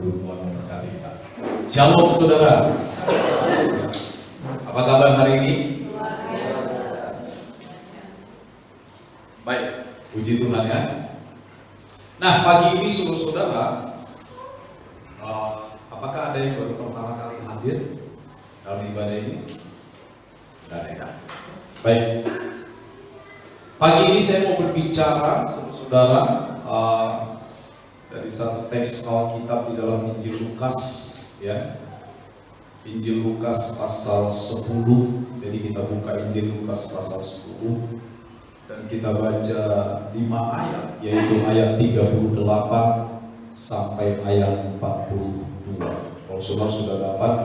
dulu, Tuhan memberkati kita. Shalom saudara. Apa kabar hari ini? Baik, puji Tuhan ya. Nah, pagi ini saudara, apakah ada yang baru pertama kali hadir dalam ibadah ini? Tidak ada ya? Baik. Pagi ini saya mau berbicara saudara dari satu teks Alkitab di dalam Injil Lukas ya. Injil Lukas pasal 10. Jadi kita buka Injil Lukas pasal 10 dan kita baca 5 ayat, yaitu ayat 38 sampai ayat 42. Kalau saudara sudah dapat,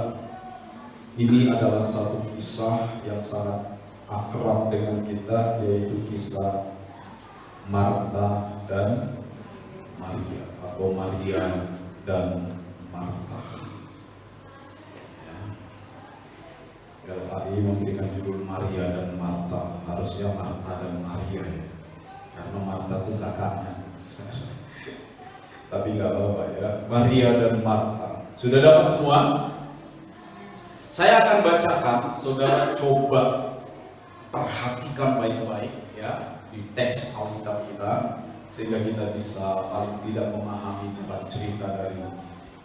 ini adalah satu kisah yang sangat akrab dengan kita, yaitu kisah Marta dan Maria, atau Maria dan Marta. LAI memberikan judul Maria dan Marta, harusnya Marta dan Maria ya, karena Marta itu kakaknya. Tapi nggak apa-apa ya, Maria dan Marta. Sudah dapat semua? Saya akan bacakan, saudara coba perhatikan baik-baik ya di teks Alkitab kita, sehingga kita bisa paling tidak memahami jalan cerita dari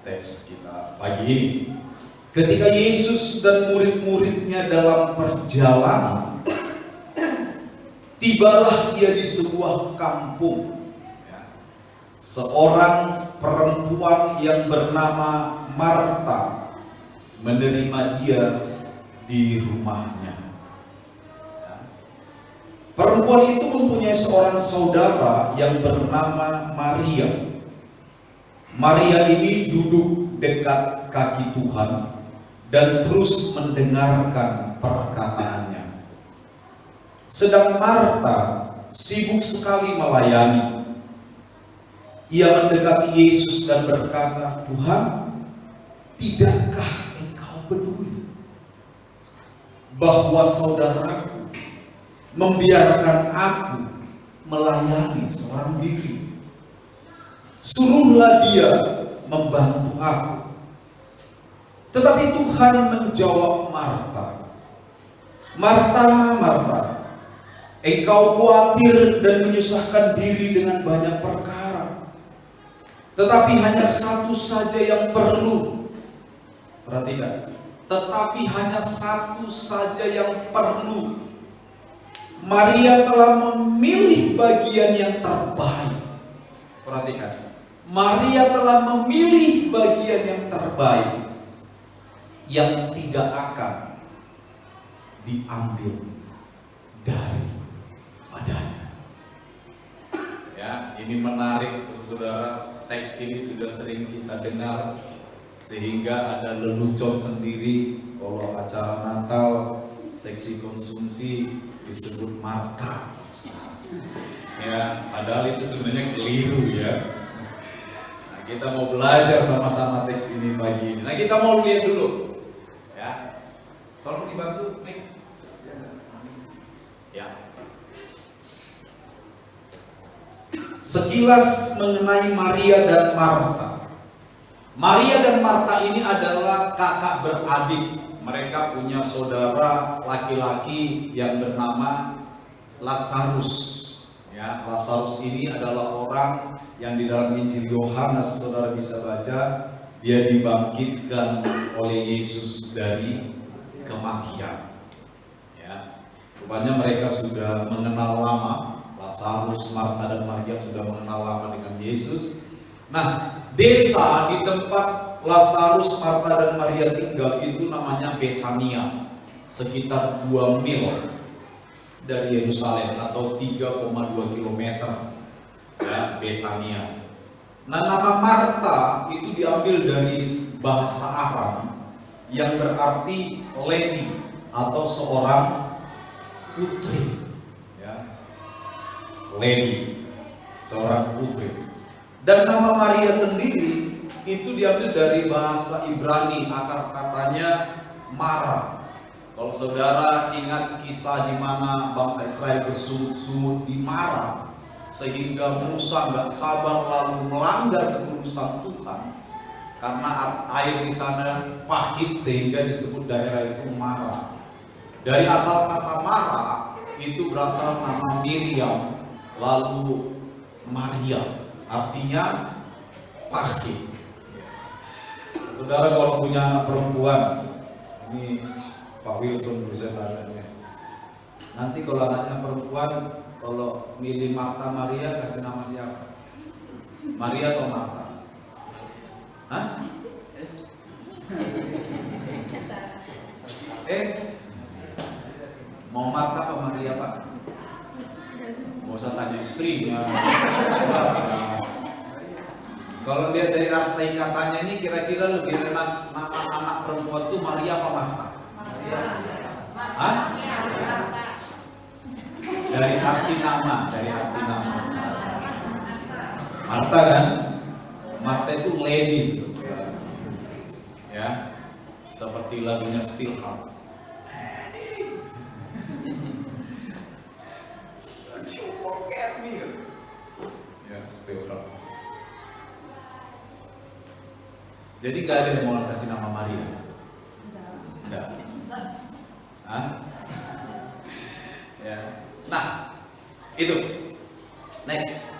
teks kita pagi ini. Ketika Yesus dan murid-muridnya dalam perjalanan, tibalah dia di sebuah kampung. Seorang perempuan yang bernama Marta menerima dia di rumahnya. Perempuan itu mempunyai seorang saudara yang bernama Maria. Maria ini duduk dekat kaki Tuhan dan terus mendengarkan perkataannya. Sedang Marta sibuk sekali melayani. Ia mendekati Yesus dan berkata, "Tuhan, tidakkah Engkau peduli bahwa saudaraku membiarkan aku melayani seorang diri? Suruhlah dia membantu aku." Tetapi Tuhan menjawab Marta, "Marta, Marta, engkau khawatir dan menyusahkan diri dengan banyak perkara. Tetapi hanya satu saja yang perlu." Perhatikan, tetapi hanya satu saja yang perlu. Maria telah memilih bagian yang terbaik. Perhatikan, Maria telah memilih bagian yang terbaik, yang tidak akan diambil daripadanya. Ya, ini menarik saudara. Teks ini sudah sering kita dengar, sehingga ada lelucon sendiri kalau acara Natal, seksi konsumsi disebut Marta. Ya, padahal itu sebenarnya keliru ya. Nah, kita mau belajar sama-sama teks ini pagi ini. Nah, kita mau lihat dulu. Ya, tolong dibantu, Nick. Ya. Sekilas mengenai Maria dan Marta. Maria dan Marta ini adalah kakak beradik. Mereka punya saudara laki-laki yang bernama Lazarus. Ya, Lazarus ini adalah orang yang di dalam Injil Yohanes saudara bisa baca, dia dibangkitkan oleh Yesus dari kematian. Ya, rupanya mereka sudah mengenal lama. Lazarus, Marta dan Maria sudah mengenal lama dengan Yesus. Nah, desa di tempat Lazarus, Marta dan Maria tinggal itu namanya Betania, sekitar 2 mil dari Yerusalem atau 3,2 km. Ya, Betania. Nah, nama Marta itu diambil dari bahasa Aram yang berarti lady atau seorang putri. Ya. Lady, seorang putri. Dan nama Maria sendiri itu diambil dari bahasa Ibrani, akar katanya Mara. Kalau saudara ingat kisah di mana bangsa Israel bersungut-sungut di Mara, sehingga Musa nggak sabar lalu melanggar kekudusan Tuhan, karena air di sana pahit sehingga disebut daerah itu Mara. Dari asal kata Mara itu berasal nama Miriam, lalu Maria, artinya pahit. Saudara kalau punya anak perempuan, ini Pak Wilson bisa tanya. Nanti kalau anaknya perempuan, kalau milih Marta Maria kasih nama siapa? Maria atau Marta? Hah? Mau Marta apa Maria Pak? Mau usah tanya istrinya. Kalau lihat dari arti katanya ini kira-kira lebih enak nama anak perempuan tuh Maria apa Marta? Maria. Hah? Dari arti nama. Marta kan? Marta itu lady, ya, seperti lagunya Still Heart. You forget me. Ya, Still Heart. Jadi gak ada yang mau kasih nama Maria? Enggak. Hah? Ya. Nah, itu. Next.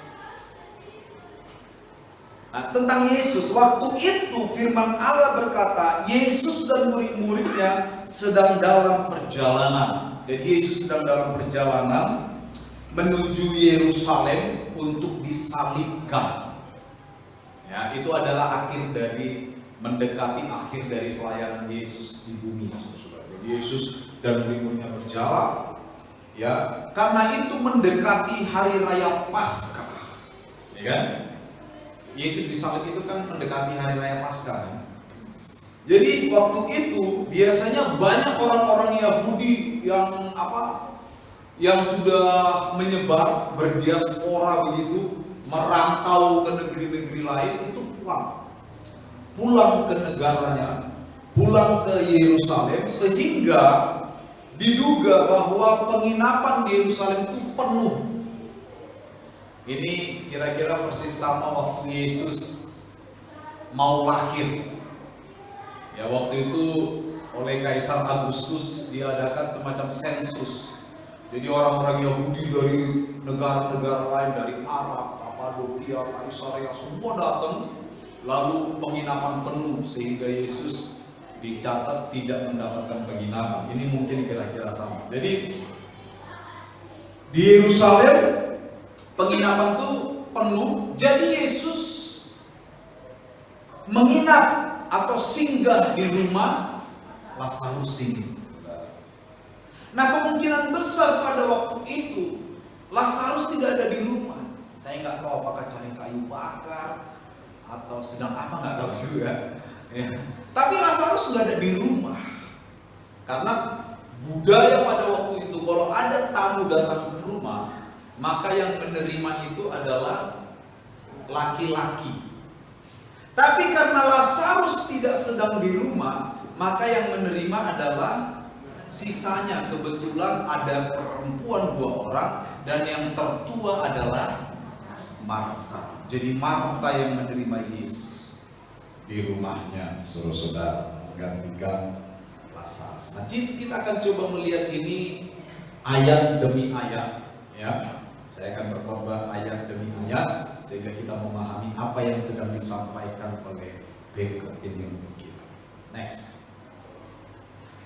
Nah, tentang Yesus, waktu itu firman Allah berkata, Yesus dan murid-muridnya sedang dalam perjalanan. Jadi Yesus sedang dalam perjalanan menuju Yerusalem untuk disalibkan. Ya, itu adalah mendekati akhir dari pelayanan Yesus di bumi. Jadi Yesus dan murid-muridnya berjalan, ya, karena itu mendekati hari raya Paskah, ya kan? Yesus disalib itu kan mendekati hari raya Paskah. Jadi waktu itu biasanya banyak orang-orang Yahudi yang sudah menyebar berdiaspora begitu, merantau ke negeri-negeri lain, itu pulang ke negaranya, pulang ke Yerusalem, sehingga diduga bahwa penginapan di Yerusalem itu penuh. Ini kira-kira persis sama waktu Yesus mau lahir. Ya, waktu itu oleh Kaisar Agustus diadakan semacam sensus. Jadi orang-orang Yahudi dari negara-negara lain, dari Arab, Kapadokia, Kaisaria, semua datang. Lalu penginapan penuh sehingga Yesus dicatat tidak mendapatkan penginapan. Ini mungkin kira-kira sama. Jadi di Yerusalem penginapan itu penuh. Jadi Yesus menginap atau singgah di rumah Lazarus ini. Nah, kemungkinan besar pada waktu itu Lazarus tidak ada di rumah. Saya nggak tahu apakah cari kayu bakar atau sedang apa, nggak tahu juga. Ya. Tapi Lazarus nggak ada di rumah, karena budaya pada waktu itu kalau ada tamu datang ke rumah, maka yang menerima itu adalah laki-laki. Tapi karena Lazarus tidak sedang di rumah, maka yang menerima adalah sisanya. Kebetulan ada perempuan 2 orang dan yang tertua adalah Marta. Jadi Marta yang menerima Yesus di rumahnya, saudara, menggantikan Lazarus. Nah, kita akan coba melihat ini ayat demi ayat, ya. Saya akan berkorban ayat demi ayat sehingga kita memahami apa yang sedang disampaikan oleh Baker ini untuk kita. Next.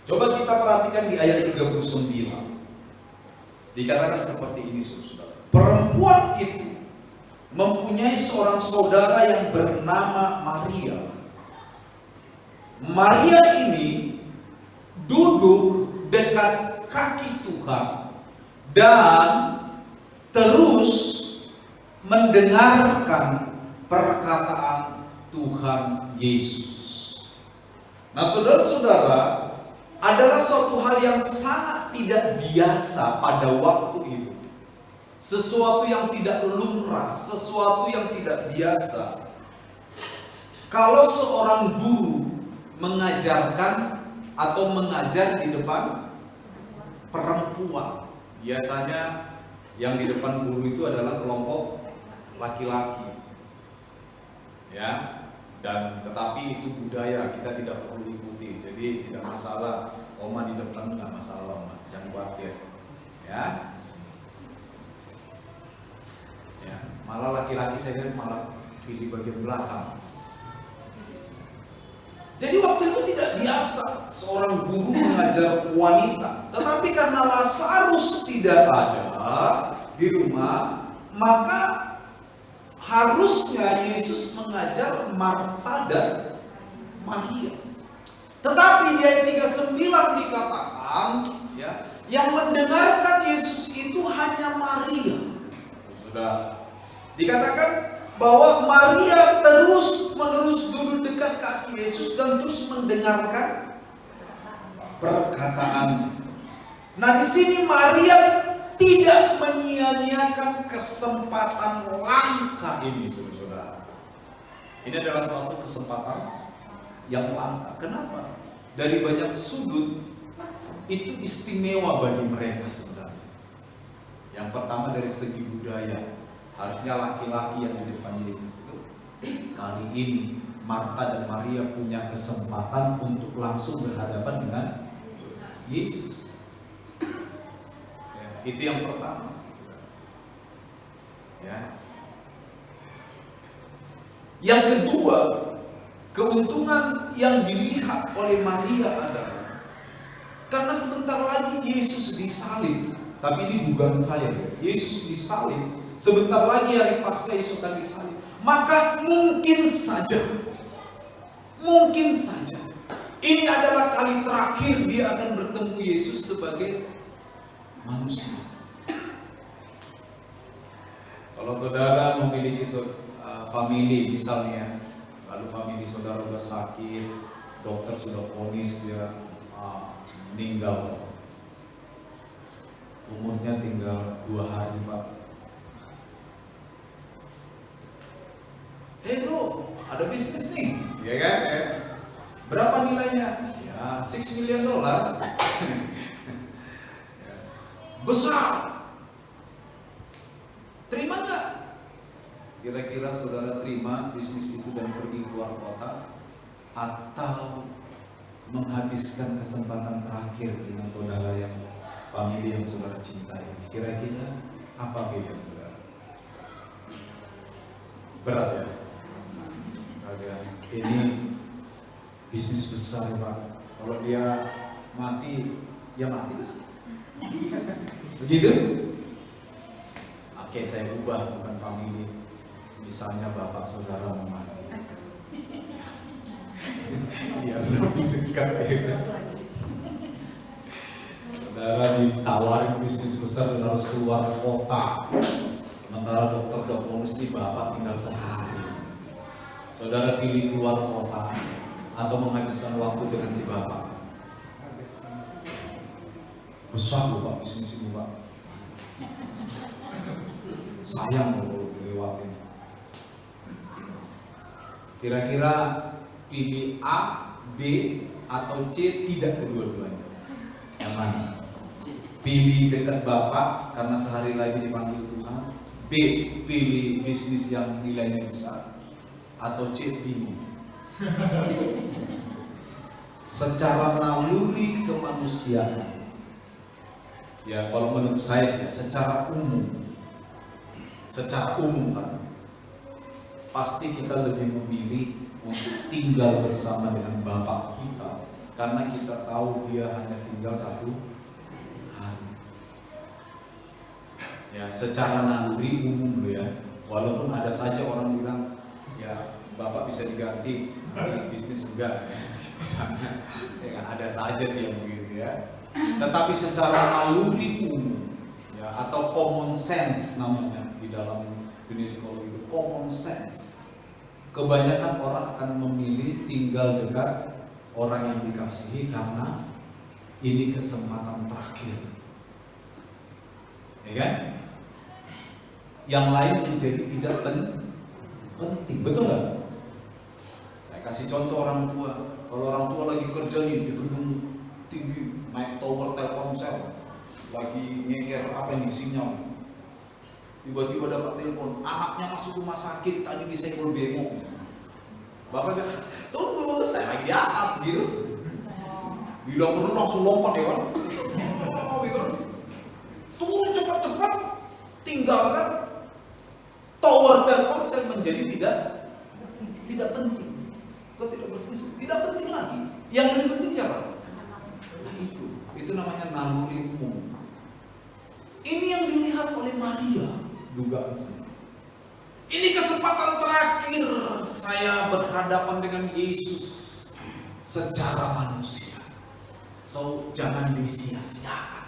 Coba kita perhatikan di ayat 39. Dikatakan seperti ini, saudara. Perempuan itu mempunyai seorang saudara yang bernama Maria. Maria ini duduk dekat kaki Tuhan dan terus mendengarkan perkataan Tuhan Yesus. Nah, saudara-saudara, adalah suatu hal yang sangat tidak biasa pada waktu itu. Sesuatu yang tidak lumrah, sesuatu yang tidak biasa. Kalau seorang guru mengajarkan atau mengajar di depan perempuan, biasanya yang di depan guru itu adalah kelompok laki-laki, ya. Dan tetapi itu budaya, kita tidak perlu ikuti. Jadi tidak masalah, oma di depan nggak masalah, oma, jangan khawatir, ya. Ya, malah laki-laki saya lihat malah pilih bagian belakang. Jadi waktu itu tidak biasa seorang guru mengajar wanita, tetapi karena Lazarus tidak ada di rumah, maka harusnya Yesus mengajar Marta dan Maria. Tetapi di ayat 39 dikatakan, ya, yang mendengarkan Yesus itu hanya Maria. Sudah dikatakan bahwa Maria terus-menerus duduk dekat kaki Yesus dan terus mendengarkan perkataan. Nah, di sini Maria tidak menyia-nyiakan kesempatan langka ini, saudara. Ini adalah satu kesempatan yang langka. Kenapa? Dari banyak sudut itu istimewa bagi mereka, saudara. Yang pertama dari segi budaya, harusnya laki-laki yang di depan Yesus itu. Kali ini Marta dan Maria punya kesempatan untuk langsung berhadapan dengan Yesus. Itu yang pertama, ya. Yang kedua, keuntungan yang dilihat oleh Maria adalah karena sebentar lagi Yesus disalib. Tapi ini dugaan saya, Yesus disalib. Sebentar lagi hari Paskah Yesus akan disalib. Maka mungkin saja ini adalah kali terakhir dia akan bertemu Yesus sebagai manusia. Kalau saudara memiliki family misalnya, lalu family saudara sudah sakit, dokter sudah vonis dia meninggal, umurnya tinggal 2 hari, Pak. Bro, ada bisnis nih, ya kan? Berapa nilainya? Ya, $6 million. Besar. Terima nggak? Kira-kira saudara terima bisnis itu dan pergi keluar kota, atau menghabiskan kesempatan terakhir dengan saudara yang family yang saudara cintai? Kira-kira apa pilihan saudara? Berat ya? Ini bisnis besar, Pak. Kalau dia mati, ya matilah. Begitu? Oke, saya ubah, bukan family. Misalnya bapak saudara mau mati. Ya, lebih dekat. Saudara ditawarin bisnis besar dan harus keluar kota. Sementara dokter sudah vonis nih, bapak tinggal sehari. Saudara pilih keluar kota atau menghabiskan waktu dengan si bapak? Besar loh, Pak, bisnis ini, Pak. Sayang loh dilewatin. Kira-kira pilih A, B, atau C, tidak kedua-duanya? Yang mana? Pilih dekat bapak karena sehari lagi dipanggil Tuhan. B, pilih bisnis yang nilainya besar. Atau C, bingung. Secara naluri kemanusiaan, ya kalau menurut saya sih, secara umum kan, pasti kita lebih memilih untuk tinggal bersama dengan bapak kita karena kita tahu dia hanya tinggal 1 hari. Ya, secara naluri umum loh ya. Walaupun ada saja orang bilang, ya bapak bisa diganti, tapi bisnis enggak, ya. Misalnya, ya, ada saja sih yang begitu ya. Tetapi secara naluri umum, ya, atau common sense namanya di dalam dunia psikologi itu, common sense. Kebanyakan orang akan memilih tinggal dekat orang yang dikasihi karena ini kesempatan terakhir, ya kan? Yang lain menjadi tidak penting, betul nggak? Saya kasih contoh orang tua. Kalau orang tua lagi kerja nih di gedung tinggi, naik tower Telkomsel, lagi ngeker apa yang sinyal, tiba-tiba dapat telepon, anaknya masuk rumah sakit, tadi disenggol bemo misalnya. Bapak bilang, tunggu, saya lagi di atas gitu. Bila perlu langsung lompat ya kan. Turun cepat-cepat, tinggalkan tower Telkomsel menjadi tidak penting. Kau tidak berfungsi, tidak penting lagi. Yang lebih penting siapa? Nah itu namanya naluri umum. Ini yang dilihat oleh Maria, dugaan saya. Ini kesempatan terakhir saya berhadapan dengan Yesus secara manusia. So, jangan disia-siakan.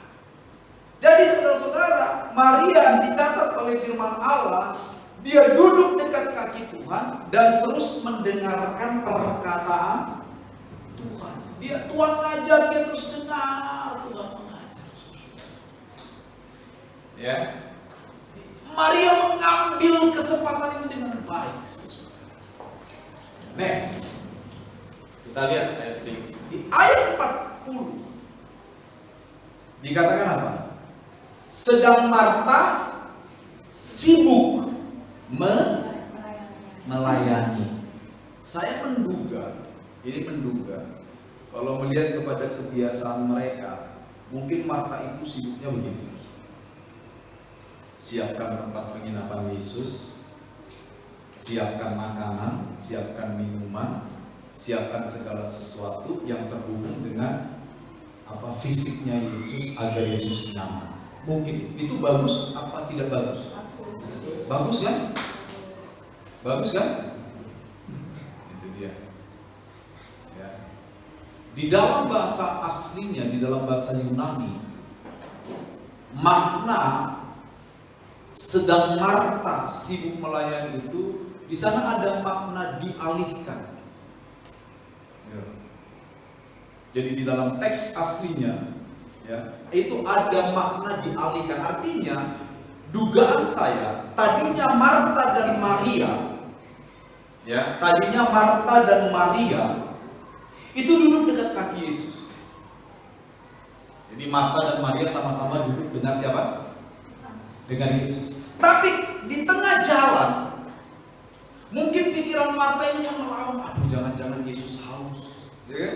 Jadi saudara-saudara, Maria dicatat oleh firman Allah, dia duduk dekat kaki Tuhan dan terus mendengarkan perkataan Tuhan. Tuhan ngajar, dia terus dengar Tuhan mengajar. Ya. Maria mengambil kesempatan ini dengan baik. Next. Kita lihat ayat ini. Di ayat 40 dikatakan apa? Sedang Marta sibuk melayani. Saya menduga kalau melihat kepada kebiasaan mereka, mungkin Marta itu sibuknya begini. Siapkan tempat penginapan Yesus, siapkan makanan, siapkan minuman, siapkan segala sesuatu yang terhubung dengan fisiknya Yesus agar Yesus nyaman. Mungkin itu bagus apa tidak bagus? Bagus kan? Bagus kan? Itu dia. Ya. Di dalam bahasa aslinya, di dalam bahasa Yunani, makna sedang Marta sibuk melayani itu, di sana ada makna dialihkan. Ya. Jadi di dalam teks aslinya, ya, itu ada makna dialihkan. Artinya, dugaan saya, tadinya Marta dan Maria, ya, tadinya Marta dan Maria itu duduk dekat kaki Yesus. Jadi Marta dan Maria sama-sama duduk dengan siapa? Dengan Yesus. Tapi di tengah jalan, mungkin pikiran Marta ini yang melawan, aduh jangan-jangan Yesus haus, ya kan?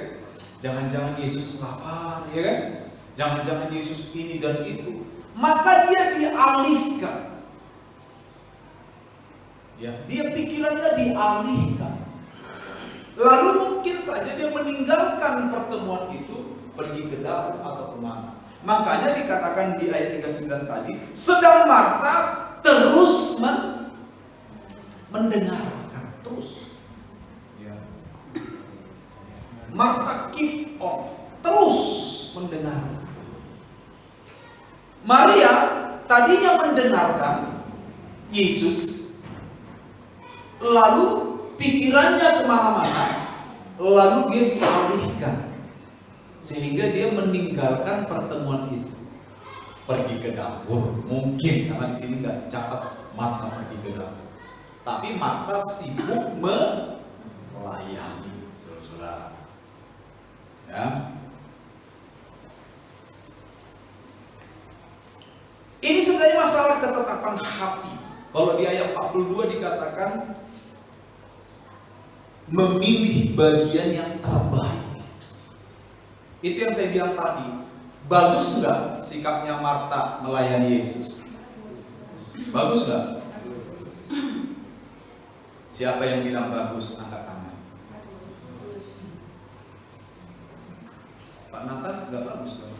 Jangan-jangan Yesus lapar, ya kan? Jangan-jangan Yesus ini dan itu. Maka dia dialihkan. Ya, dia pikirannya dialihkan. Lalu mungkin saja dia meninggalkan pertemuan itu, pergi ke dapur atau kemana. Makanya dikatakan di ayat 39 tadi, sedang Marta terus mendengarkan terus. Ya. Marta keep on, terus mendengarkan. Maria tadinya mendengarkan Yesus, lalu pikirannya kemana-mana, lalu dia dialihkan. Sehingga dia meninggalkan pertemuan itu, pergi ke dapur. Mungkin karena di sini nggak dicatat Marta pergi ke dapur, tapi Marta sibuk melayani, saudara. Ya. Ini sebenarnya masalah ketetapan hati. Kalau di ayat 42 dikatakan memilih bagian yang terbaik. Itu yang saya bilang tadi. Bagus nggak sikapnya Marta melayani Yesus? Bagus nggak? Siapa yang bilang bagus? Angkat tangan. Pak Nathan nggak bagus dong.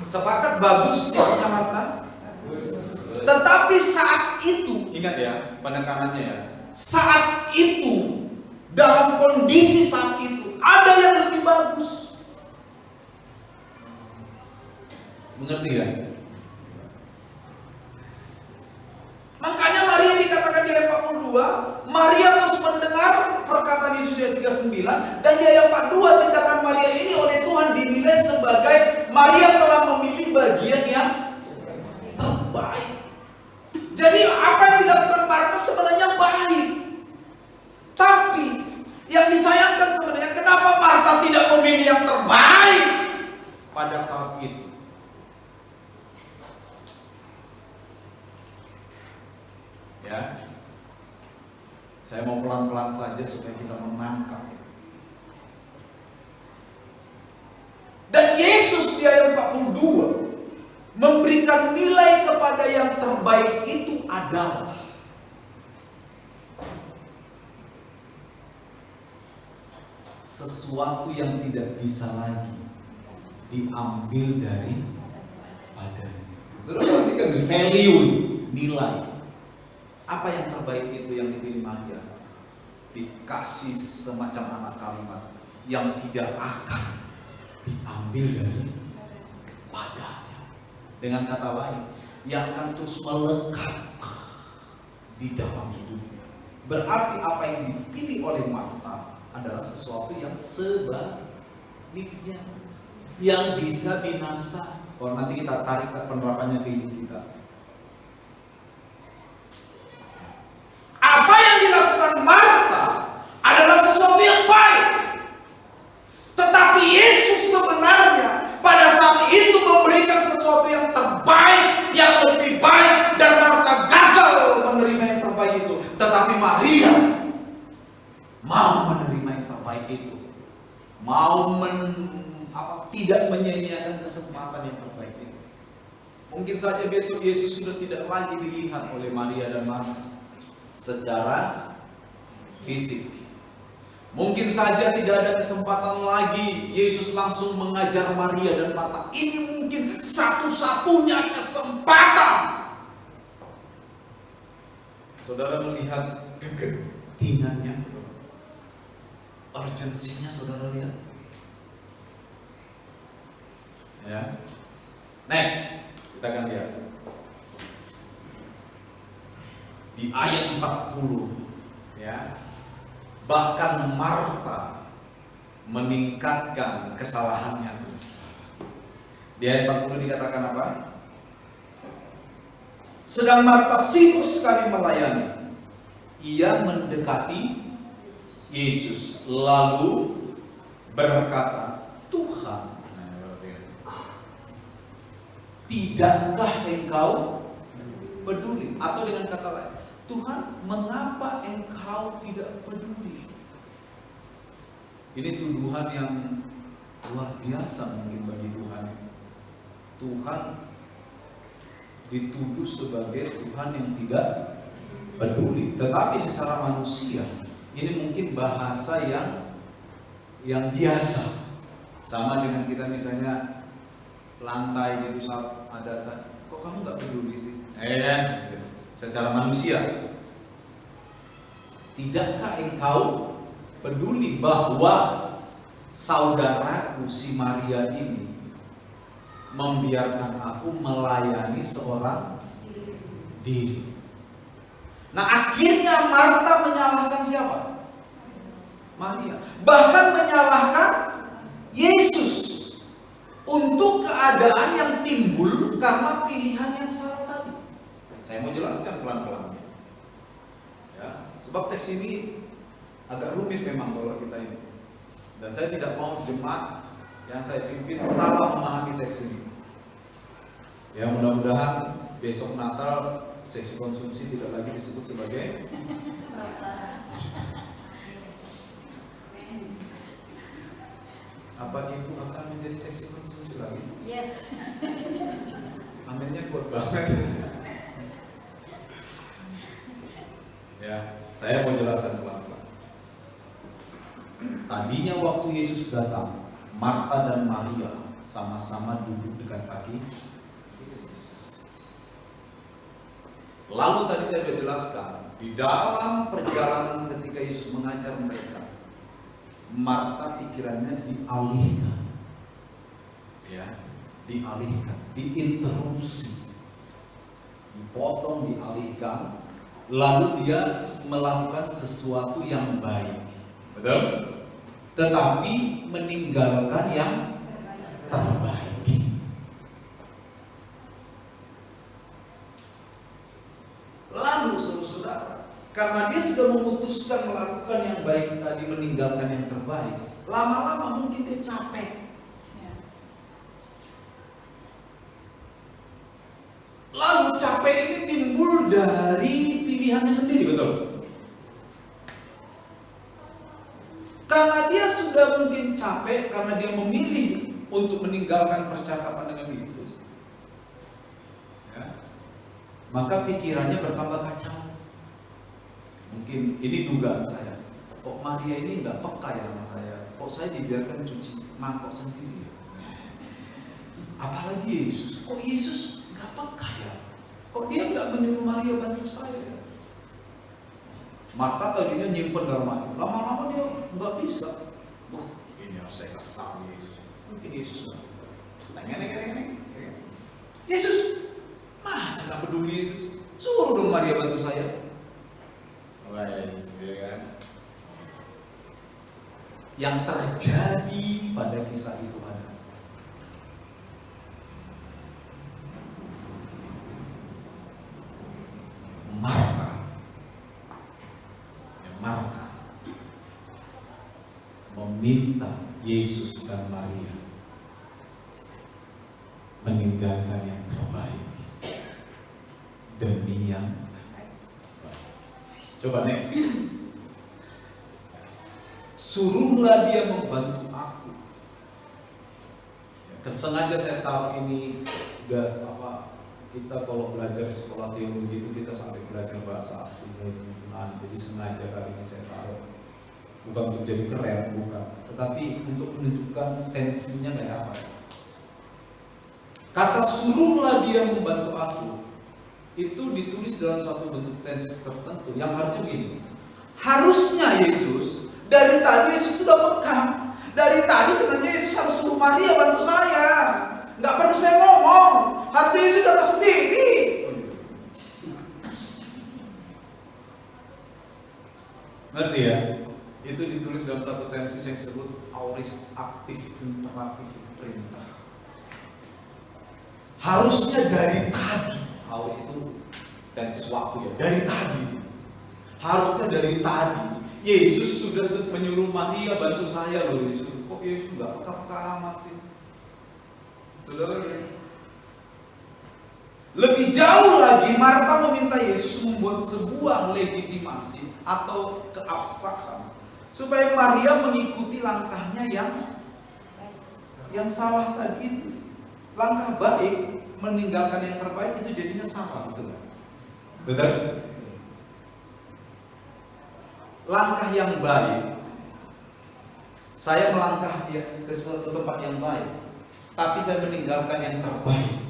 Sepakat bagus sikapnya Marta. Tetapi saat itu, ingat ya penekanannya ya. Saat itu, dalam kondisi saat itu, ada yang lebih bagus. Mengerti ya? Makanya Maria dikatakan di ayat 42, Maria terus mendengar perkataan Yesus di ayat 39, dan di ayat 42 tindakan Maria ini oleh Tuhan dinilai sebagai Maria telah memilih bagian yang terbaik. Jadi apa yang dilakukan Marta sebenarnya baik. Tapi yang disayangkan sebenarnya kenapa Marta tidak memilih yang terbaik pada saat itu. Ya. Saya mau pelan-pelan saja supaya kita menangkap. Dan Yesus di ayat 42 memberikan nilai kepada yang terbaik itu adalah sesuatu yang tidak bisa lagi diambil dari padanya. Sudah perhatikan di value, nilai. Apa yang terbaik itu yang dipilih Maria? Dikasih semacam anak kalimat yang tidak akan diambil dari padanya. Dengan kata lain, yang akan terus melekat di dalam hidupnya. Berarti apa yang dipilih oleh Marta adalah sesuatu yang sebaliknya, yang bisa binasa. Kalau nanti kita tarik ke penerapannya ke hidup kita. Apa yang dilakukan Marta adalah sesuatu yang baik. Tetapi Yesus sebenarnya pada saat itu memberikan sesuatu yang terbaik, yang lebih baik, dan Marta gagal menerima yang terbaik itu. Tetapi Maria mau menerima yang terbaik itu, mau tidak menyia-nyiakan kesempatan yang terbaik itu. Mungkin saja besok Yesus sudah tidak lagi dilihat oleh Maria dan Marta secara fisik. Mungkin saja tidak ada kesempatan lagi Yesus langsung mengajar Maria dan Marta. Ini mungkin satu-satunya kesempatan. Saudara melihat kegentingannya, urgensinya, saudara lihat. Ya. Next, kita akan lihat di ayat 40, ya. Bahkan Marta meningkatkan kesalahannya. Di ayat 40 dikatakan apa? Sedang Marta sibuk sekali melayani. Ia mendekati Yesus lalu berkata, Tuhan, tidakkah engkau peduli? Atau dengan kata lain, Tuhan, mengapa engkau tidak peduli? Ini tuduhan yang luar biasa mungkin bagi Tuhan. Tuhan dituduh sebagai Tuhan yang tidak peduli. Tetapi secara manusia, ini mungkin bahasa yang biasa. Sama dengan kita misalnya lantai gitu, saat ada saat, kok kamu nggak peduli sih? Secara manusia, tidakkah engkau peduli bahwa saudaraku si Maria ini membiarkan aku melayani seorang diri? Nah, akhirnya Marta menyalahkan siapa? Maria. Bahkan menyalahkan Yesus untuk keadaan yang timbul karena pilihan yang salah tadi. Saya mau jelaskan pelan-pelan. Ya, sebab teks ini agak rumit memang kalau kita ini. Dan saya tidak mau jemaat yang saya pimpin salah memahami teks ini. Ya, mudah-mudahan besok Natal seksi konsumsi tidak lagi disebut sebagai apa ibu akan menjadi seksi konsumsi lagi? Yes. Aminnya kuat banget. Ya, saya mau jelaskan pelan-pelan. Tadinya waktu Yesus datang, Marta dan Maria sama-sama duduk dekat kaki Yesus. Lalu tadi saya sudah jelaskan, di dalam perjalanan ketika Yesus mengajar mereka, Marta pikirannya dialihkan, ya, dialihkan, diinterupsi, dipotong, dialihkan. Lalu dia melakukan sesuatu yang baik, betul? Tetapi meninggalkan yang terbaik. Lalu saudara, karena dia sudah memutuskan melakukan yang baik tadi, meninggalkan yang terbaik, lama-lama mungkin dia capek. Lalu capek ini timbul dari pilihannya sendiri, betul? semakin capek karena dia memilih untuk meninggalkan percakapan dengan Yesus, ya, maka pikirannya bertambah kacau. Mungkin ini dugaan saya, kok Maria ini nggak peka ya sama saya, kok saya dibiarkan cuci mangkok sendiri, apalagi Yesus, kok Yesus nggak peka ya, kok dia nggak menyuruh Maria bantu saya ya. Marta tadinya nyimpen dalam hati, lama-lama dia nggak bisa. Wah, ini harus saya kasih tahu Yesus. Mungkin Yesus neng. Yesus, masa nggak peduli Yesus? Suruh dong Maria bantu saya. Kan? Yang terjadi pada kisah itu adalah Marta meminta Yesus dan Maria meninggalkan yang terbaik demi yang baik. Coba next. Suruhlah dia membantu aku. Sengaja saya taruh ini kita kalau belajar sekolah teologi itu kita sampai belajar bahasa aslinya itu. Jadi sengaja kali ini saya taruh, bukan untuk jadi keren, bukan, tetapi untuk menunjukkan tensinya kayak apa. Kata suruhlah dia membantu aku itu ditulis dalam suatu bentuk tensi tertentu yang harusnya begini. Harusnya Yesus dari tadi Yesus sudah peka. Dari tadi sebenarnya Yesus harus suruh Maria bantu saya. Nggak perlu saya ngomong. Harusnya Yesus datang sendiri. Ngerti ya? Itu ditulis dalam satu tensi yang disebut aorist aktif imperatif perintah. Harusnya dari tadi. Aorist itu tensi waktu ya. Dari tadi. Harusnya dari tadi. Yesus sudah menyuruh Maria bantu saya loh Yesus. Kok Yesus nggak peka-peka amat sih? Saudara, lebih jauh lagi Marta meminta Yesus membuat sebuah legitimasi atau keabsahan supaya Maria mengikuti langkahnya yang salah tadi itu. Langkah baik meninggalkan yang terbaik itu jadinya salah, betul kan? Betul? Langkah yang baik, saya melangkah ke suatu tempat yang baik, tapi saya meninggalkan yang terbaik,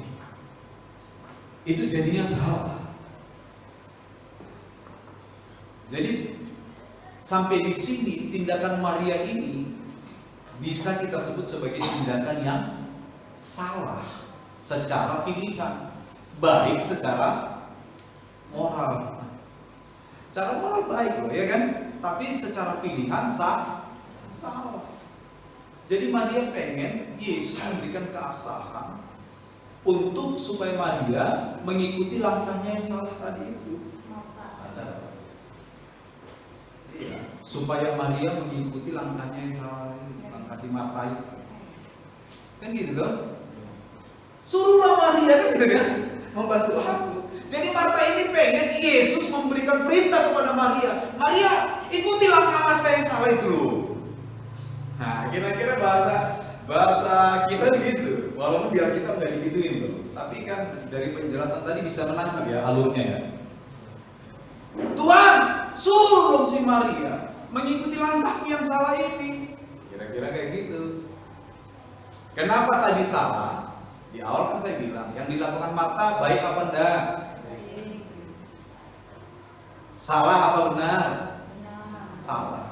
itu jadinya salah. Jadi sampai di sini tindakan Maria ini bisa kita sebut sebagai tindakan yang salah secara pilihan, baik secara moral. Cara moral baik loh, ya kan? Tapi secara pilihan salah. Jadi Maria pengen Yesus memberikan keabsahan untuk supaya Maria mengikuti langkahnya yang salah tadi itu. Iya, supaya Maria mengikuti langkahnya yang salah itu, langkah si Marta itu. Kan gitu kan? Suruhlah Maria kan gitu kan? Membantu aku. Jadi Marta ini pengen Yesus memberikan perintah kepada Maria. Maria, ikuti langkah Marta yang salah itu loh. Nah, kira-kira bahasa kita begitu. Walaupun biar kita nggak digituin loh. Tapi kan dari penjelasan tadi bisa menangkap ya alurnya ya. Tuhan, suruh si Maria mengikuti langkah yang salah ini. Kira-kira kayak gitu. Kenapa tadi salah? Di awal kan saya bilang, yang dilakukan Marta baik apa enggak? Salah apa benar? Salah.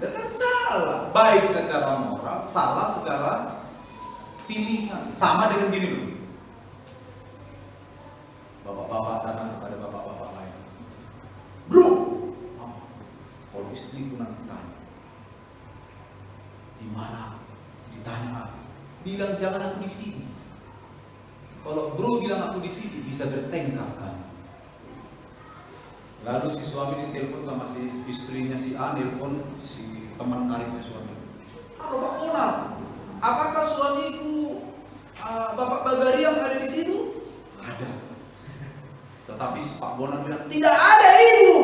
Kan salah. Baik secara moral, salah secara pilihan. Sama dengan gini loh. Bapak-bapak datang kepada bapak-bapak lain. Bro, kalau istriku nanti tanya, di mana? Ditanya, bilang jangan aku di sini. Kalau bro bilang aku di sini, bisa bertengkar kan? Lalu si suami ditelepon sama si istrinya si A, telepon si teman karibnya suami. Halo Pak Mona, apakah suamiku Bapak Bagari yang ada di situ? Ada. Tetapi si Pak Bonan bilang tidak ada itu.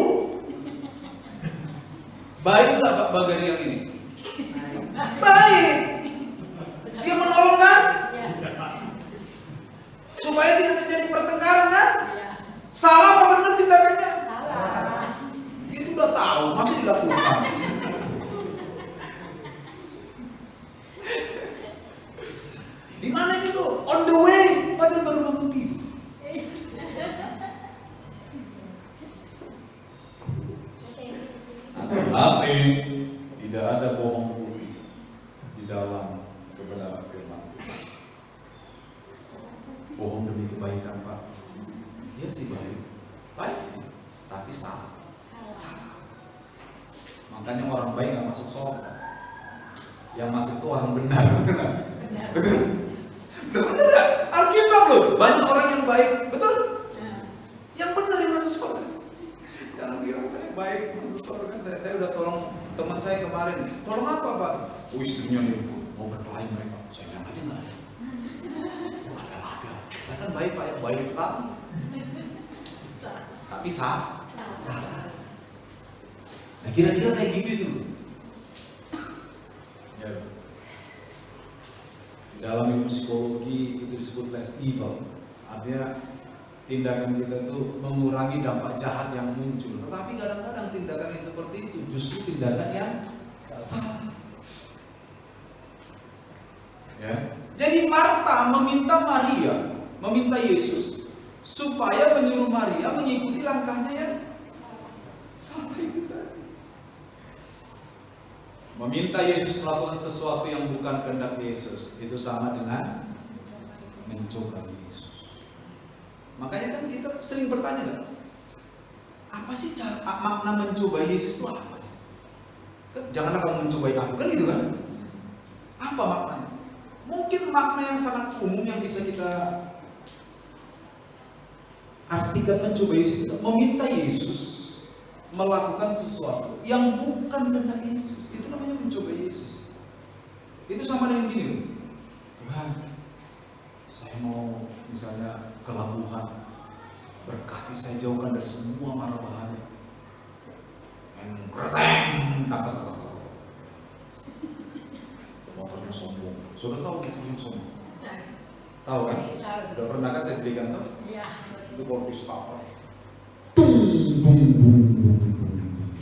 Baik nggak Pak Bagari yang ini? Yang masuk itu orang benar, betul nggak? Betul. Betul nggak? Alkitab loh, banyak orang yang baik, betul? Yang benar yang masuk surga. Jangan bilang saya baik masuk surga. Saya udah tolong teman saya kemarin. Tolong apa Pak? Oh istrinya nih mau berkelahi mereka. Saya bilang aja nggak ada. Ada. Saya kan baik Pak, yang baik sekali. Tapi salah. Nah kira-kira kayak gitu itu. Ya. Dalam ilmu psikologi itu disebut less evil. Artinya tindakan kita itu mengurangi dampak jahat yang muncul. Tetapi kadang-kadang tindakan yang seperti itu justru tindakan yang salah. Ya. Jadi Marta meminta Yesus supaya menyuruh Maria mengikuti langkahnya yang salah itu tadi. Meminta Yesus melakukan sesuatu yang bukan kehendak Yesus itu sama dengan mencoba Yesus. Makanya kan kita sering bertanya kan, apa sih makna mencoba Yesus itu apa sih? Kan, janganlah kamu mencobai aku, kan gitu kan? Apa maknanya? Mungkin makna yang sangat umum yang bisa kita artikan mencoba Yesus itu meminta Yesus melakukan sesuatu yang bukan kehendak Yesus. Itu namanya mencoba Yesus. Itu sama dengan gini loh. Tuhan, saya mau misalnya ke Labuhan, berkati saya jauhkan dari semua mara bahaya. Motornya sombong. Sudah tahu motornya sombong? Tahu kan? Udah pernah kan saya belikan tuh? Iya. Itu kalau di starter.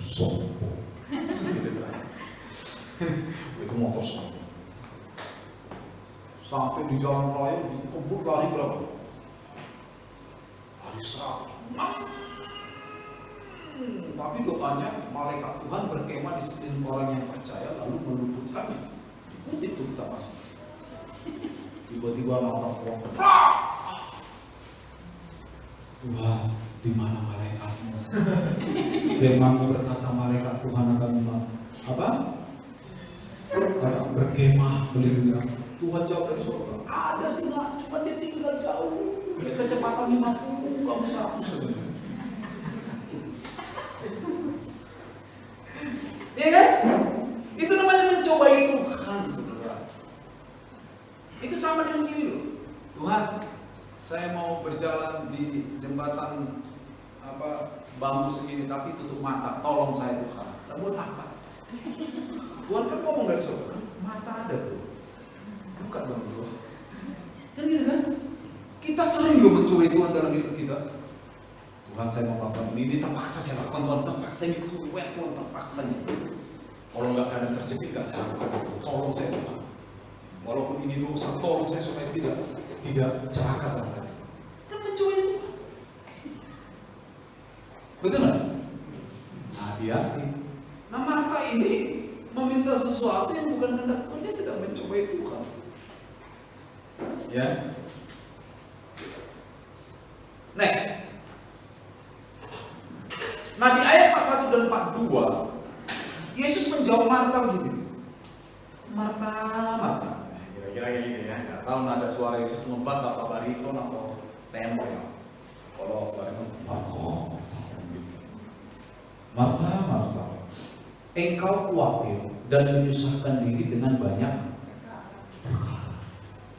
Sombong. Itu motor sombong. Sampai di jalan raya dikebut lari berapa? Lari 100. Tapi doanya malaikat Tuhan berkemah di sekeliling orang yang percaya lalu meluputkannya. Ikuti itu kita pasti. Tiba-tiba orang tua Tuhan, di mana malaikatmu? Firman-Mu berkata malaikat Tuhan akan apa? Berkemah melindungi aku. Tuhan jawab dari surga, ada sih nak, cuma dia tinggal jauh. Dia kecepatan 50, kamu 100 sebenarnya. Iya kan? Itu namanya mencobai Tuhan, saudara. Itu sama dengan gini loh. Tuhan, saya mau berjalan di jembatan bambu segini tapi tutup mata, tolong saya Tuhan. Dan buat apa? Tuhan kan ngomong dari surga, mata ada tuh. Buka dong bro. Kan gitu kan? Kita sering loh mencobai Tuhan dalam hidup kita. Tuhan saya mau lakukan ini terpaksa saya lakukan, Tuhan terpaksa ini Tuhan terpaksa ini. Kalau nggak kadang terjepit nggak saya lakukan, tolong saya Tuhan. Walaupun ini dosa, tolong saya supaya tidak celaka Tuhan. Kan mencobai Tuhan. Betul nggak? Hati-hati. Nah Marta ini meminta sesuatu yang bukan kehendak Tuhan, dia sedang mencobai Tuhan. Ya. Next. Nah di ayat 41 dan 42 Yesus menjawab Marta begini. Marta. Kira-kira kayak gini ya. Nggak tahu nada suara Yesus ngebas apa bariton atau tenor ya. Kalau bariton Marta, engkau khawatir dan menyusahkan diri dengan banyak perkara.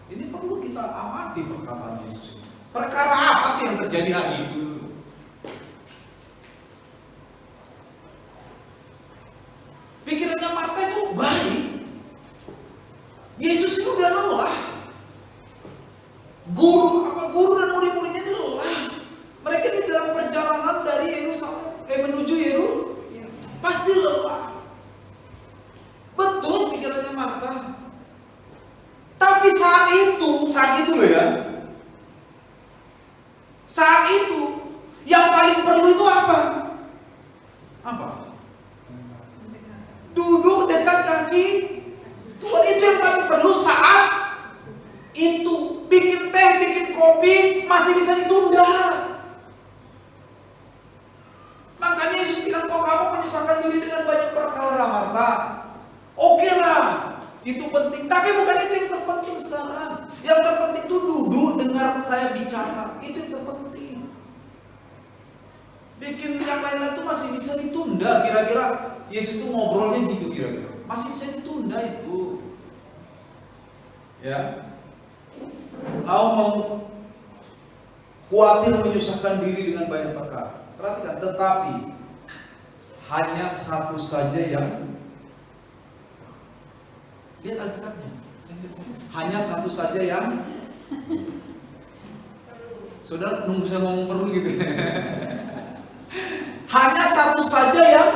Ini perlu kita amati perkataan Yesus. Perkara apa sih yang terjadi hari itu? Pikirannya Marta itu baik. Yesus itu udah lelah. Guru dan murid-muridnya itu lelah. Mereka di dalam perjalanan dari Yerusalem menuju Yerusalem pasti lelah. Betul pikirannya Marta. Tapi saat itu loh ya. Saat itu yang paling perlu itu apa? Apa? Duduk dekat kaki Tuhan, itu yang paling perlu saat itu. Bikin teh, bikin kopi masih bisa ditunda. Makanya Yesus bilang, kok kamu menyusahkan diri dengan banyak perkara Marta. Oke lah, Itu penting, tapi bukan itu yang terpenting sekarang. Yang terpenting itu duduk dengar saya bicara, itu yang terpenting. Bikin yang lain-lain itu masih bisa ditunda. Kira-kira Yesus itu ngobrolnya gitu kira-kira, masih bisa ditunda itu. Ya, mau khawatir menyusahkan diri dengan banyak perkara. Perhatikan, tetapi hanya satu saja yang, lihat Alkitabnya, hanya satu saja yang, saudara nunggu saya ngomong perlu gitu. Hanya satu saja yang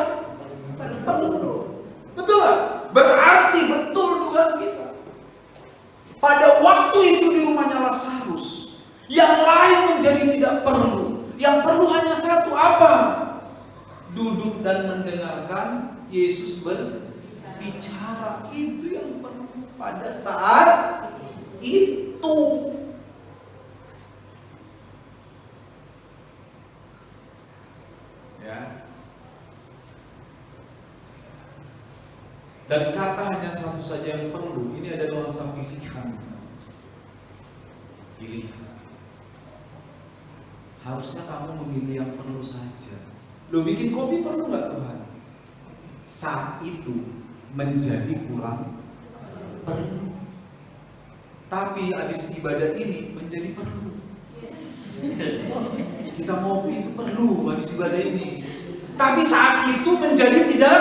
perlu. Betul gak? Berarti betul dugaan kita. Pada waktu itu di rumahnya Lazarus, yang lain menjadi tidak perlu. Yang perlu hanya satu, apa? Duduk dan mendengarkan Yesus berbicara. Itu yang perlu pada saat itu. Ya. Dan kata hanya satu saja yang perlu, ini ada nuansa pilihan. Pilihan. Harusnya kamu memilih yang perlu saja. Lo bikin kopi perlu nggak Tuhan? Saat itu menjadi kurang perlu. Tapi habis ibadah ini menjadi perlu. Kita ngopi itu perlu habis ibadah ini. Tapi saat itu menjadi tidak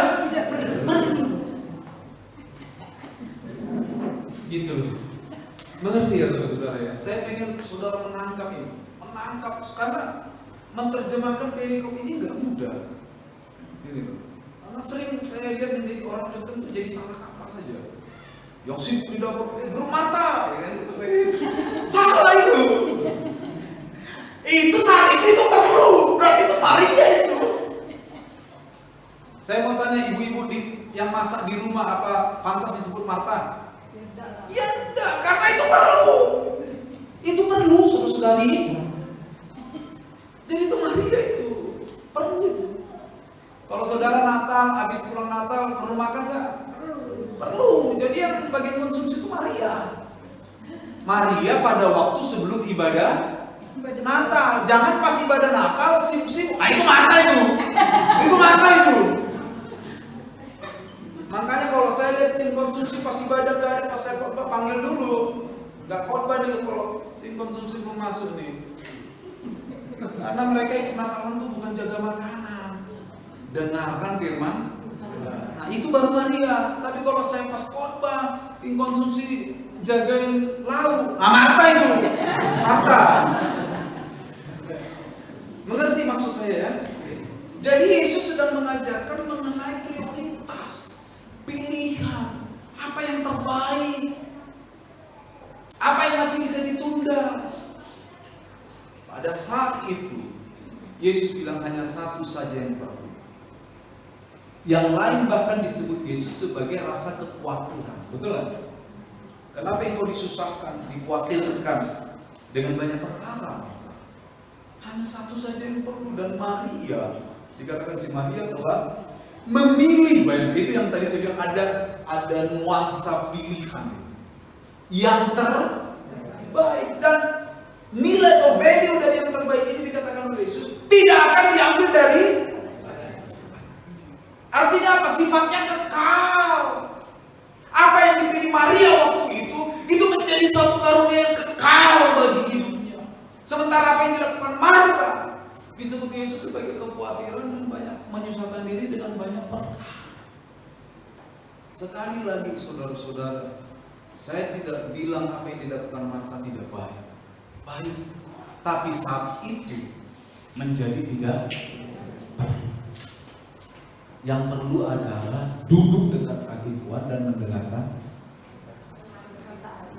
perlu. Gitu loh. Mengerti ya saudara ya? Saya pengen saudara menangkap ini. Menangkap, karena menerjemahkan perikop ini nggak mudah. Ini loh. Karena sering saya lihat menjadi orang Kristen itu jadi salah kaprah saja. Yosef tidak bermata, ya kan? Salah itu. Itu saat itu perlu, berarti itu Maria itu. Saya mau tanya ibu-ibu yang masak di rumah, apa pantas disebut Marta? Ya enggak, karena itu perlu. Itu perlu, saudara-saudari. Jadi itu Maria itu perlu itu. Kalau saudara Natal, habis pulang Natal perlu makan nggak? Perlu. Jadi yang bagian konsumsi itu Maria. Maria pada waktu sebelum ibadah Natal. Jangan pas ibadah Natal sibuk-sibuk. Nah itu Marta itu. Itu Marta itu. Makanya kalau saya lihat tim konsumsi pas ibadah gak ada, pas saya khotbah panggil dulu. Gak khotbah juga kalau tim konsumsi belum masuk nih. Karena mereka ikut Natalan itu bukan jaga makanan, dengarkan firman. Nah itu baru Maria. Tapi kalau saya pas khotbah, tim konsumsi jagain lauk. Nah Marta itu. Marta. Mengerti maksud saya ya? Jadi Yesus sedang mengajarkan mengenai prioritas, pilihan, apa yang terbaik, apa yang masih bisa ditunda. Pada saat itu Yesus bilang hanya satu saja yang perlu. Yang lain bahkan disebut Yesus sebagai rasa kekhawatiran. Betul kan? Kenapa engkau disusahkan, dikhawatirkan dengan banyak perkara? Hanya satu saja yang perlu. Dan Maria, dikatakan si Maria telah memilih. Itu yang tadi saya bilang, ada nuansa pilihan yang terbaik. Dan nilai atau value dari yang terbaik ini dikatakan oleh Yesus tidak akan diambil dari. Artinya apa? Sifatnya kekal. Apa yang dipilih Maria waktu itu menjadi suatu karunia yang kekal bagi hidupnya. Sementara apa yang dilakukan Marta disebut Yesus sebagai kekhawatiran dan banyak menyusahkan diri dengan banyak perkara. Sekali lagi saudara-saudara, saya tidak bilang apa yang dilakukan Marta tidak baik. Baik, tapi saat itu menjadi tidak perlu. Yang perlu adalah duduk dekat kaki Tuhan dan mendengarkan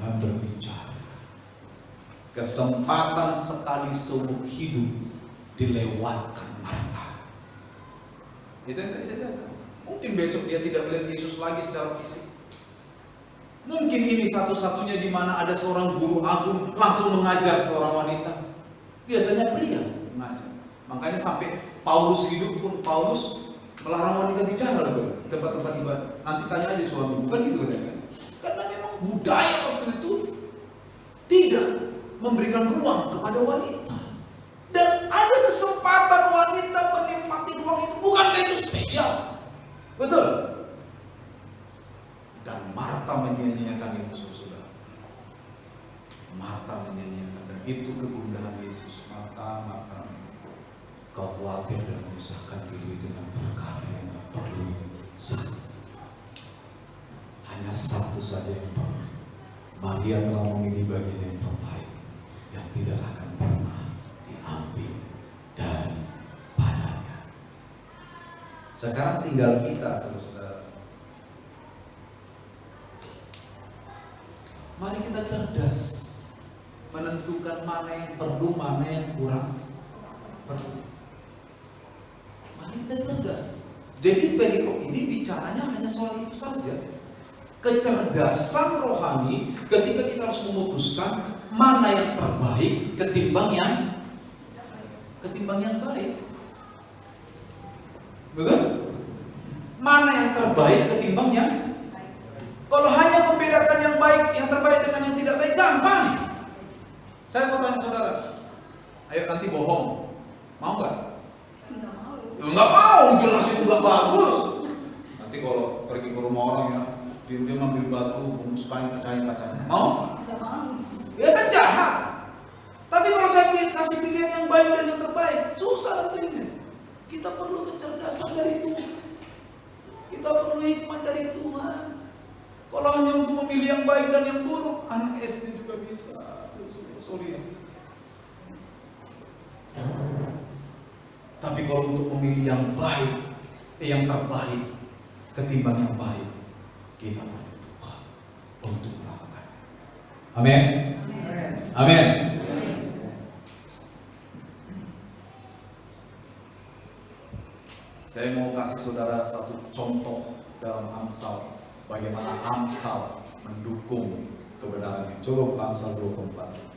dan berbicara. Kesempatan sekali seumur hidup dilewatkan Marta. Itu yang tadi saya katakan. Mungkin besok dia tidak melihat Yesus lagi secara fisik. Mungkin ini satu-satunya di mana ada seorang guru agung langsung mengajar seorang wanita. Biasanya pria mengajar. Makanya sampai Paulus hidup pun Paulus melarang wanita bicara loh, tempat-tempat ibadah. Nanti tanya aja suami, bukan gitu kan? Kan budaya waktu itu tidak memberikan ruang kepada wanita. Dan ada kesempatan wanita menikmati ruang itu. Bukankah itu spesial? Betul? Dan Marta menyanyiakan itu, saudara. Marta menyanyiakan, dan itu kegundahan Yesus. Marta, Marta, kau khawatir dan memisahkan diri dengan perkara yang tak perlu. Hanya satu saja yang perlu. Maria telah memilih bagian yang terbaik, yang tidak akan pernah diambil daripadanya. Sekarang tinggal kita, saudara. Mari kita cerdas menentukan mana yang perlu, mana yang kurang perlu. Mari kita cerdas. Jadi perikop ini bicaranya hanya soal itu saja. Kecerdasan rohani ketika kita harus memutuskan mana yang terbaik ketimbang yang baik. Betul? Mana yang terbaik ketimbang yang. Kalau hanya membedakan yang baik, yang terbaik dengan yang tidak baik, gampang. Saya mau tanya saudara, ayo nanti bohong, mau nggak? Nggak mau, jelas itu nggak bagus. Nanti kalau pergi ke rumah orang ya, dia ambil batu, pecahin kacanya. Mau? Nggak mau. Ya kan jahat. Tapi kalau saya kasih pilihan yang baik dan yang terbaik, susah tentunya. Kita perlu kecerdasan dari Tuhan. Kita perlu hikmat dari Tuhan. Kalau hanya untuk memilih yang baik dan yang buruk, anak SD juga bisa. Sorry. Tapi kalau untuk memilih yang baik, yang terbaik ketimbang yang baik, kita perlu Tuhan untuk melakukan. Amin. Amin. Saya mau kasih saudara satu contoh dalam Amsal, bagaimana Amsal mendukung kebenaran ini. Coba buka Amsal 24.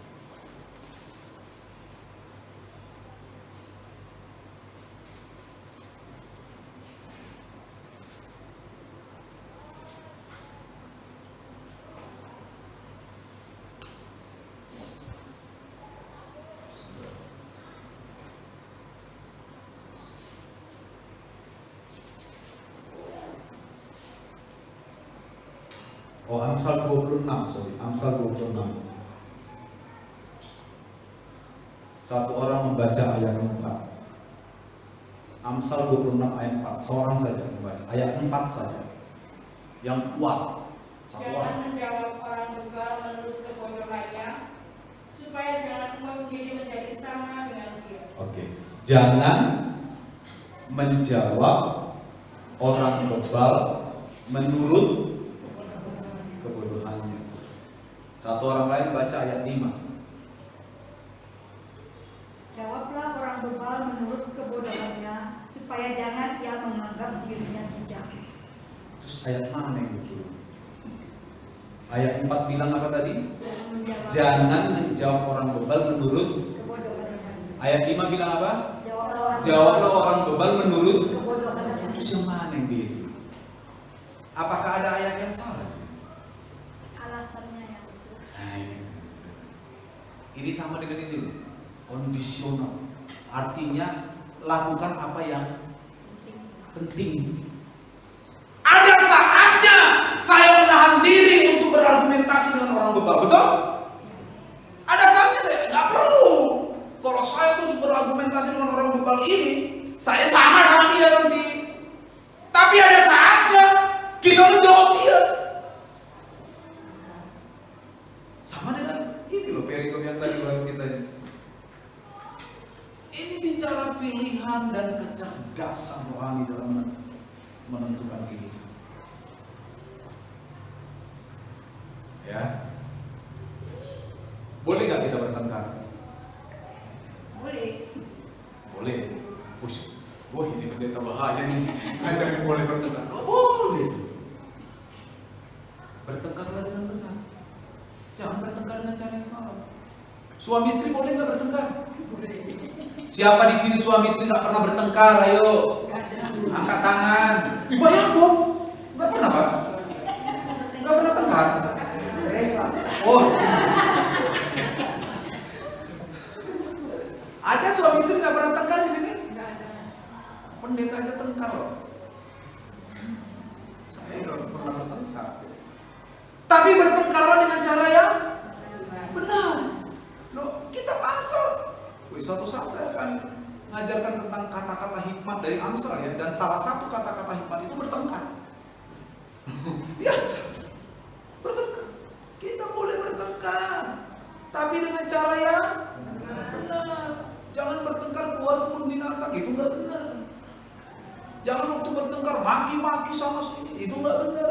Oh, Amsal 26, Amsal 26. Satu orang membaca ayat 4. Amsal 26 ayat 4. Seorang saja membaca. Ayat 4 saja. Yang kuat. Satu orang. Jangan menjawab orang begal menurut kebodohannya, supaya jangan engkau sendiri menjadi sama dengan dia. Oke. Jangan menjawab orang bebal menurut kebodohannya. Satu orang lain baca ayat 5. Jawablah orang bebal menurut kebodohannya, supaya jangan ia menganggap dirinya bijak. Terus ayat mana yang betul? Ayat 4 bilang apa tadi? Jangan menjawab orang bebal menurut kebodohannya. Ayat 5 bilang apa? Jawablah orang bebal menurut kebodohannya. Terus yang mana yang betul? Apakah ada ayat yang salah sih? Alasannya yang betul. Nah, ini sama dengan ini loh. Kondisional. Artinya lakukan apa yang penting. Ada saatnya saya menahan diri untuk berargumentasi dengan orang bebal, betul? Ada saatnya saya nggak perlu. Kalau saya terus berargumentasi dengan orang bebal ini, saya sama dia nanti. Tapi ada saatnya kita menjawab dia. Sama dengan ini loh perikop yang tadi baru kita ini. Ini bicara pilihan dan kecerdasan rohani dalam menentukan pilihan. Ya, boleh nggak kita bertengkar? Boleh. Boleh. Wah, ini pendeta bahaya nih. Ngajarin boleh bertengkar. Oh, boleh. Bertengkarlah dengan benar. Jangan bertengkar dengan cara yang salah. Suami istri boleh nggak bertengkar? Boleh. Siapa di sini suami istri nggak pernah bertengkar? Ayo, angkat tangan. Banyak kok. Nggak pernah, Pak? Nggak pernah tengkar? Oh. Ada suami istri nggak pernah tengkar di sini? Nggak ada. Pendeta aja tengkar loh. Saya nggak pernah bertengkar. Tapi bertengkarlah dengan cara yang benar. Loh, kita Amsal. Suatu saat saya akan mengajarkan tentang kata-kata hikmat dari Amsal ya, dan salah satu kata-kata hikmat itu bertengkar. Biasa. Bertengkar. Kita boleh bertengkar, tapi dengan cara yang benar. Jangan bertengkar buat kebun binatang, itu nggak benar. Jangan waktu bertengkar maki-maki sama sini, itu nggak benar.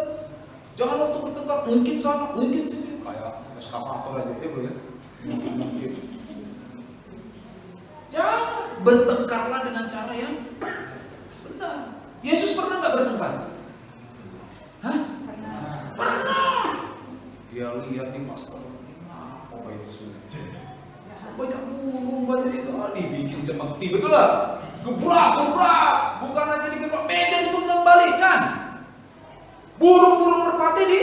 Jangan waktu bertengkar ungkit sana, ungkit sini, kayak eskavator aja ya bro ya. Mungkin. Jangan bertengkarlah dengan cara yang benar. Yesus pernah nggak bertengkar? Hah? Pernah. Dia lihat nih pastor, apa itu sudah banyak burung, banyak itu, dibikin seperti betul lah. Gebrak, bukan aja digebrak, meja ditunggang balikan. Burung-burung merpati di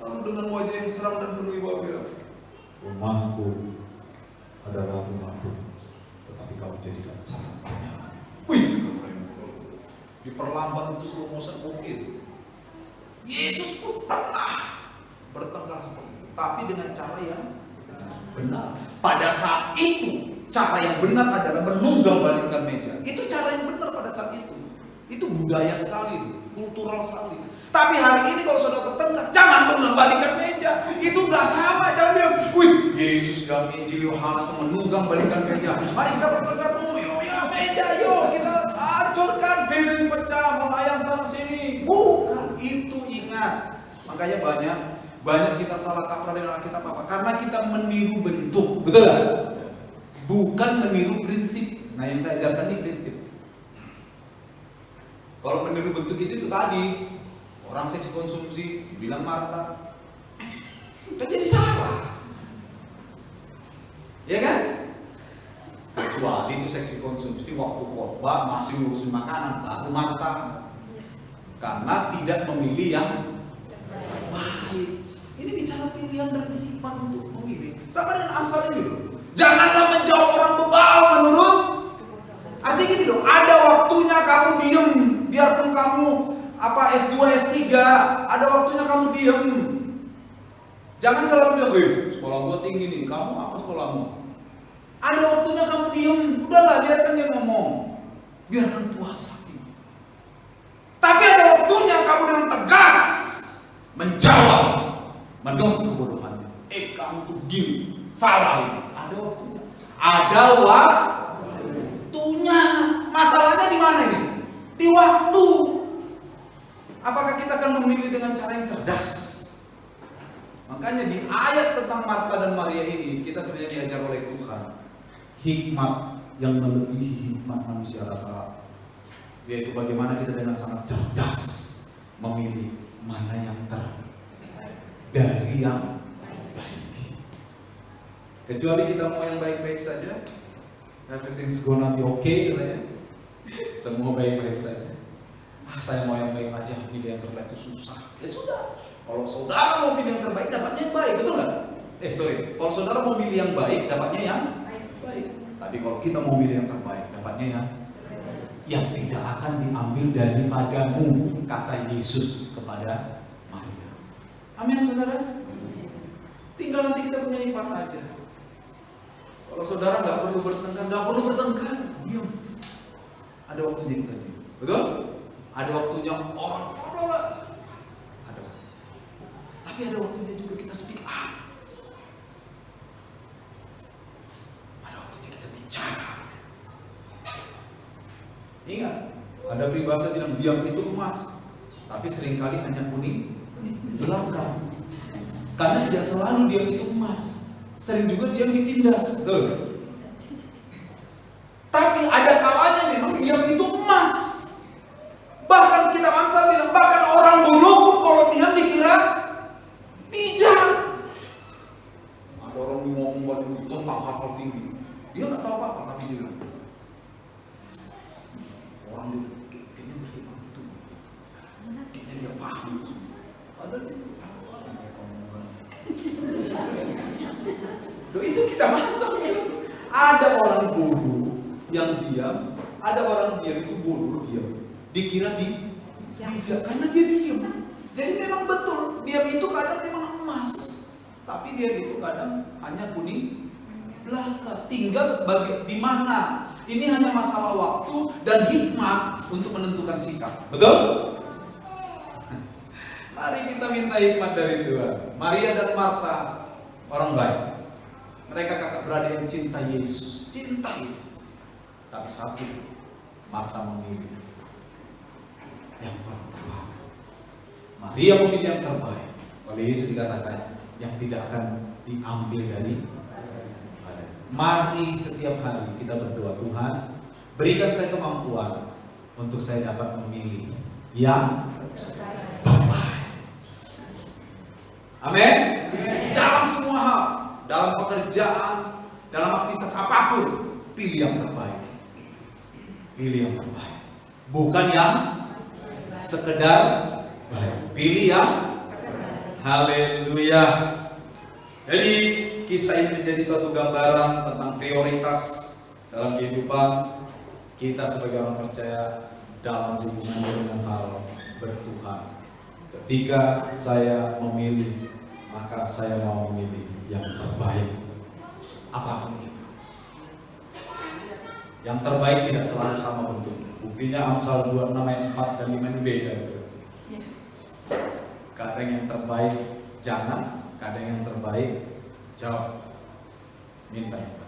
lalu dengan wajah yang seram dan penuh iba-iba. Rumahku adalah rumahku, tetapi kau jadikan sarang penyaman. Wih, diperlambat itu slow motion mungkin. Yesus pun pernah bertengkar seperti itu, tapi dengan cara yang benar. Pada saat itu, cara yang benar adalah menunggang balikan meja. Itu cara yang benar pada saat itu. Itu budaya sekali, kultural sekali. Tapi hari ini kalau saudara bertengkar, jangan tunggang balikan meja. Itu nggak sama. Jangan bilang, wih, Yesus dalam Injil Yohanes menunggang balikan meja. Mari kita bertengkar, yuk ya meja, yuk kita hancurkan, piring pecah, melayang sana sini. Bukan itu, ingat. Makanya banyak kita salah kaprah dengan Alkitab apa? Karena kita meniru bentuk, betul nggak? Bukan meniru prinsip. Nah, yang saya ajarkan ini prinsip. Kalau meniru bentuk itu tadi, orang seksi konsumsi dibilang Marta, kan jadi salah, ya kan? Kecuali itu seksi konsumsi waktu khotbah masih ngurusin makanan, baru Marta, karena tidak memilih yang terbaik. Ini bicara pilihan dan hikmat untuk memilih. Sama dengan Amsal ini loh. Janganlah menjawab orang bebal menurut. Artinya gini loh, ada waktunya kamu diem, biarpun kamu S2, S3, ada waktunya kamu diem. Jangan selalu bilang, sekolah gua tinggi nih, kamu apa sekolahmu? Ada waktunya kamu diem, udahlah biarkan dia ngomong, biarkan puasa. Tapi ada waktunya kamu dengan tegas menjawab, menurut kebodohannya. Kamu tuh gini, salah ini. Ada waktunya. Ada waktunya. Masalahnya di mana ini? Di waktu. Apakah kita akan memilih dengan cara yang cerdas? Makanya di ayat tentang Marta dan Maria ini kita sebenarnya diajar oleh Tuhan hikmat yang melebihi hikmat manusia rata-rata, yaitu bagaimana kita dengan sangat cerdas memilih mana yang terbaik dari yang baik. Kecuali kita mau yang baik-baik saja, everything's gonna be okay, ya. Semua baik-baik saja. Saya mau yang baik aja, pilih yang terbaik itu susah. Ya sudah. Kalau saudara mau pilih yang terbaik, dapatnya yang baik, betul nggak? Kalau saudara mau pilih yang baik, dapatnya yang baik. Tapi kalau kita mau pilih yang terbaik, dapatnya yang tidak akan diambil daripadamu, kata Yesus kepada Maria. Amin, saudara. Tinggal nanti kita punya iman aja. Kalau saudara nggak perlu bertengkar, diam. Ada waktunya kita diam, betul? Ada waktunya orang ada. Tapi ada waktunya juga kita speak up. Ada waktunya kita bicara. Ingat, ada peribahasa bilang diam itu emas, tapi seringkali hanya kuning belaka. Karena tidak selalu diam itu emas, sering juga diam ditindas. Betul. Tapi ada kalanya memang diam itu emas. Bahkan kita Amsal bilang, bahkan orang bodoh pun kalau diam dikira bijak. Ada orang ngomong banyak tentang hal tinggi, dia nggak tahu apa-apa, tapi dia bilang orang dia kayaknya berhikmat itu, kayaknya dia paham itu. Padahal itu Loh, itu kita masak. Ada orang bodoh yang diam, ada orang diam itu bodoh diam. Dikira bijak karena dia diam. Jadi memang betul, diam itu kadang memang emas, tapi dia itu kadang hanya kuning belaka. Tinggal di mana. Ini hanya masalah waktu dan hikmat untuk menentukan sikap. Betul? Mari kita minta hikmat dari Tuhan. Maria dan Marta orang baik. Mereka kakak beradik yang cinta Yesus, cinta Yesus. Tapi satu, Marta memilih yang paling terbaik. Maria memilih yang terbaik. Oleh Yesus dikatakan yang tidak akan diambil dari. Mari setiap hari kita berdoa, Tuhan, berikan saya kemampuan untuk saya dapat memilih yang terbaik. Amin. Dalam semua hal, dalam pekerjaan, dalam aktivitas apapun, pilih yang terbaik. Pilih yang terbaik. Bukan yang sekedar baik. Pilih yang haleluya. Jadi kisah ini menjadi suatu gambaran tentang prioritas dalam kehidupan kita sebagai orang percaya dalam hubungan dengan hal bertuhan. Ketika saya memilih, maka saya mau memilih yang terbaik, apapun itu. Yang terbaik tidak selalu sama bentuknya. Buktinya Amsal 26 ayat 4 dan 5 ini beda. Kadang yang terbaik jangan, kadang yang terbaik jawab, minta yang terbaik.